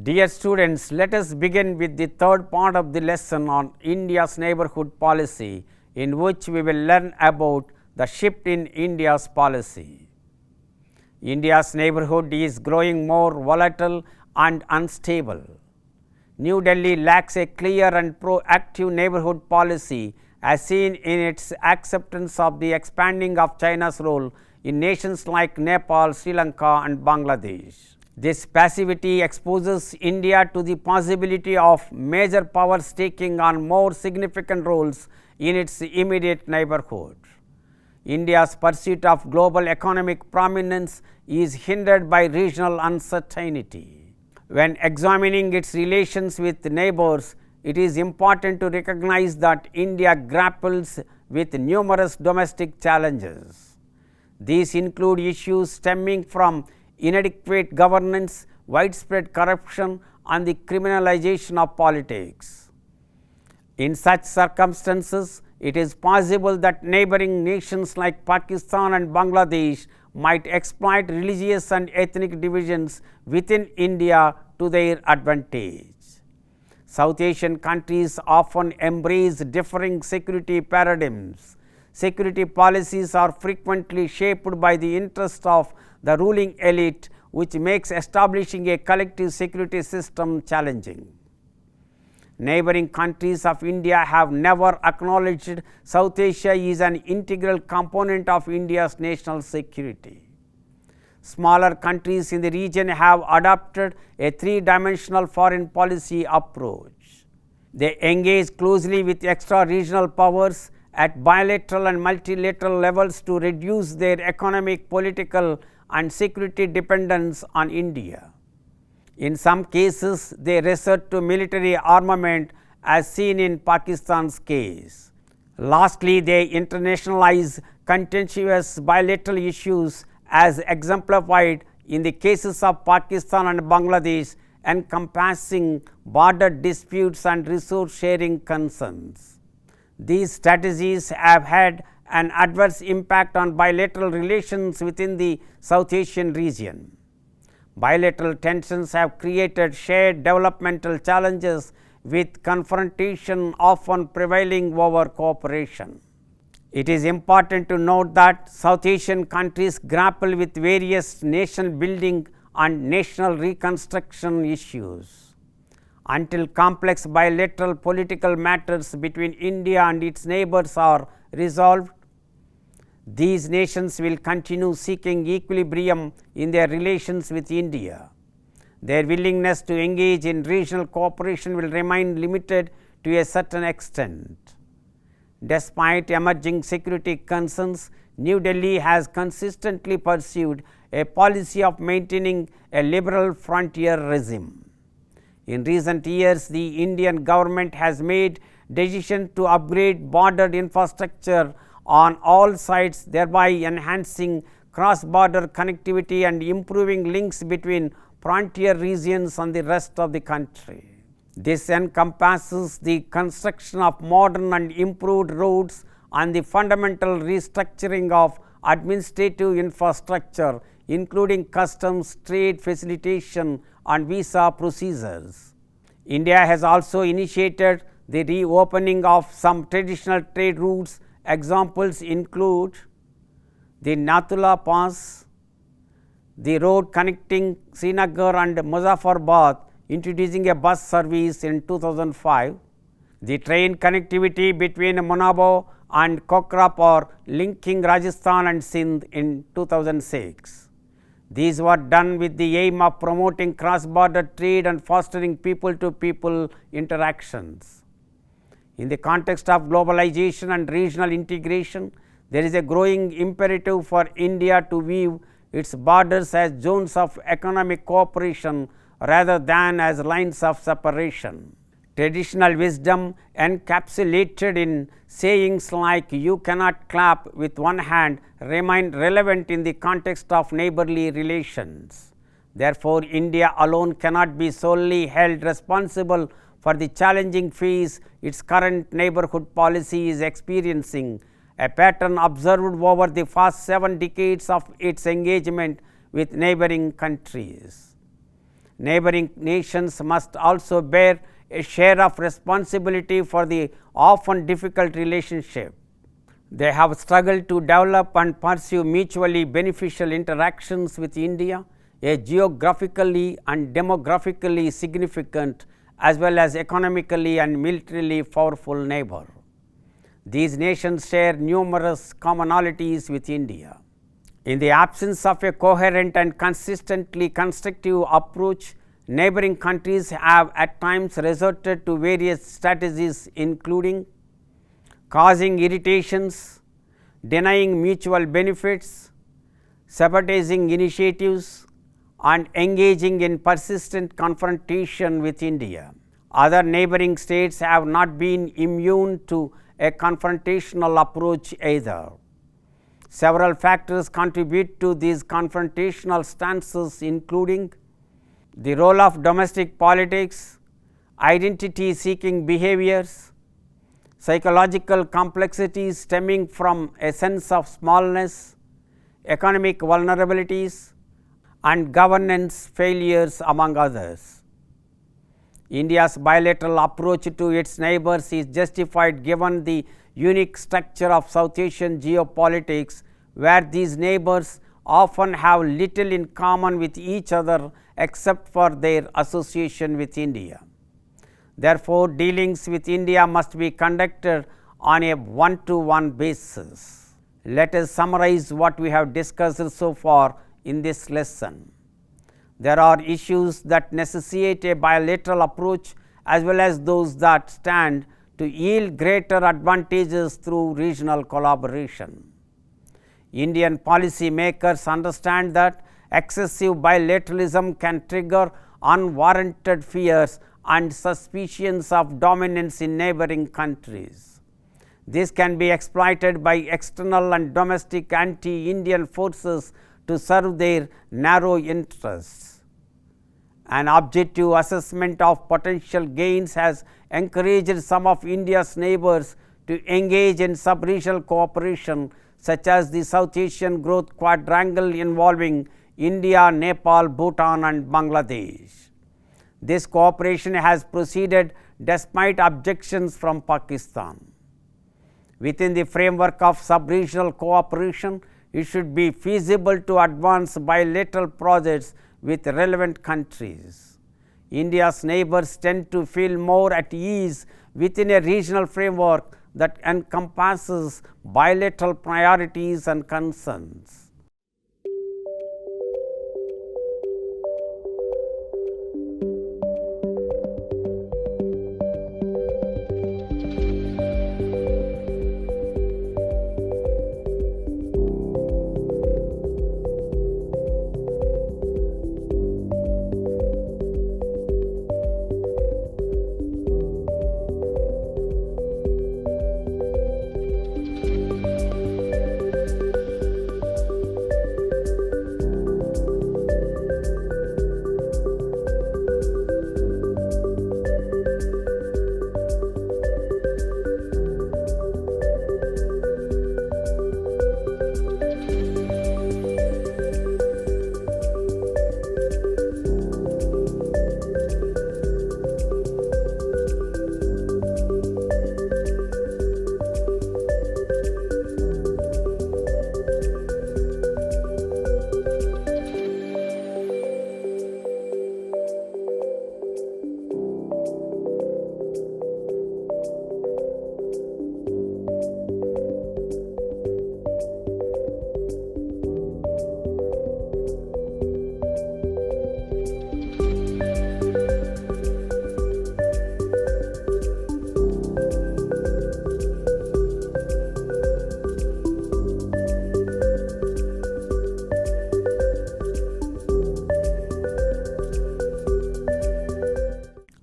Dear students, let us begin with the third part of the lesson on India's neighbourhood policy, in which we will learn about the shift in India's policy. India's neighbourhood is growing more volatile and unstable. New Delhi lacks a clear and proactive neighbourhood policy as seen in its acceptance of the expanding of China's role in nations like Nepal, Sri Lanka and Bangladesh. This passivity exposes India to the possibility of major powers taking on more significant roles in its immediate neighbourhood. India's pursuit of global economic prominence is hindered by regional uncertainty. When examining its relations with neighbours, it is important to recognize that India grapples with numerous domestic challenges. These include issues stemming from inadequate governance, widespread corruption and the criminalization of politics. In such circumstances, it is possible that neighbouring nations like Pakistan and Bangladesh might exploit religious and ethnic divisions within India to their advantage. South Asian countries often embrace differing security paradigms. Security policies are frequently shaped by the interest of the ruling elite, which makes establishing a collective security system challenging. Neighbouring countries of India have never acknowledged South Asia is an integral component of India's national security. Smaller countries in the region have adopted a three-dimensional foreign policy approach. They engage closely with extra-regional powers at bilateral and multilateral levels to reduce their economic, political and security dependence on India. In some cases, they resort to military armament as seen in Pakistan's case. Lastly, they internationalize contentious bilateral issues as exemplified in the cases of Pakistan and Bangladesh, encompassing border disputes and resource sharing concerns. These strategies have had an adverse impact on bilateral relations within the South Asian region. Bilateral tensions have created shared developmental challenges, with confrontation often prevailing over cooperation. It is important to note that South Asian countries grapple with various nation building and national reconstruction issues. Until complex bilateral political matters between India and its neighbours are resolved, these nations will continue seeking equilibrium in their relations with India. Their willingness to engage in regional cooperation will remain limited to a certain extent. Despite emerging security concerns, New Delhi has consistently pursued a policy of maintaining a liberal frontier regime. In recent years, the Indian government has made decisions to upgrade border infrastructure on all sides, thereby enhancing cross-border connectivity and improving links between frontier regions and the rest of the country. This encompasses the construction of modern and improved roads and the fundamental restructuring of administrative infrastructure, including customs, trade facilitation and visa procedures. India has also initiated the reopening of some traditional trade routes. Examples include the Nathula Pass, the road connecting Srinagar and Muzaffarabad, introducing a bus service in 2005, the train connectivity between Munabo and Kokrapur linking Rajasthan and Sindh in 2006. These were done with the aim of promoting cross-border trade and fostering people-to-people interactions. In the context of globalization and regional integration, there is a growing imperative for India to view its borders as zones of economic cooperation rather than as lines of separation. Traditional wisdom encapsulated in sayings like "you cannot clap with one hand" remain relevant in the context of neighbourly relations. Therefore, India alone cannot be solely held responsible for the challenging phase its current neighbourhood policy is experiencing, a pattern observed over the past 7 decades of its engagement with neighbouring countries. Neighboring nations must also bear a share of responsibility for the often difficult relationship. They have struggled to develop and pursue mutually beneficial interactions with India, a geographically and demographically significant as well as economically and militarily powerful neighbor. These nations share numerous commonalities with India. In the absence of a coherent and consistently constructive approach, neighboring countries have at times resorted to various strategies including causing irritations, denying mutual benefits, sabotaging initiatives, and engaging in persistent confrontation with India. Other neighboring states have not been immune to a confrontational approach either. Several factors contribute to these confrontational stances including the role of domestic politics, identity seeking behaviors, psychological complexities stemming from a sense of smallness, economic vulnerabilities, and governance failures among others. India's bilateral approach to its neighbors is justified given the unique structure of South Asian geopolitics, where these neighbors often have little in common with each other except for their association with India. Therefore, dealings with India must be conducted on a one-to-one basis. Let us summarize what we have discussed so far in this lesson. There are issues that necessitate a bilateral approach as well as those that stand to yield greater advantages through regional collaboration. Indian policy makers understand that excessive bilateralism can trigger unwarranted fears and suspicions of dominance in neighboring countries. This can be exploited by external and domestic anti-Indian forces to serve their narrow interests. An objective assessment of potential gains has encouraged some of India's neighbors to engage in sub-regional cooperation, such as the South Asian Growth Quadrangle involving India, Nepal, Bhutan, and Bangladesh. This cooperation has proceeded despite objections from Pakistan. Within the framework of sub-regional cooperation, it should be feasible to advance bilateral projects with relevant countries. India's neighbors tend to feel more at ease within a regional framework that encompasses bilateral priorities and concerns.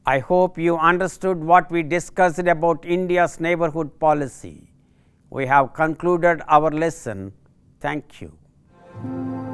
I hope you understood what we discussed about India's neighbourhood policy. We have concluded our lesson. Thank you.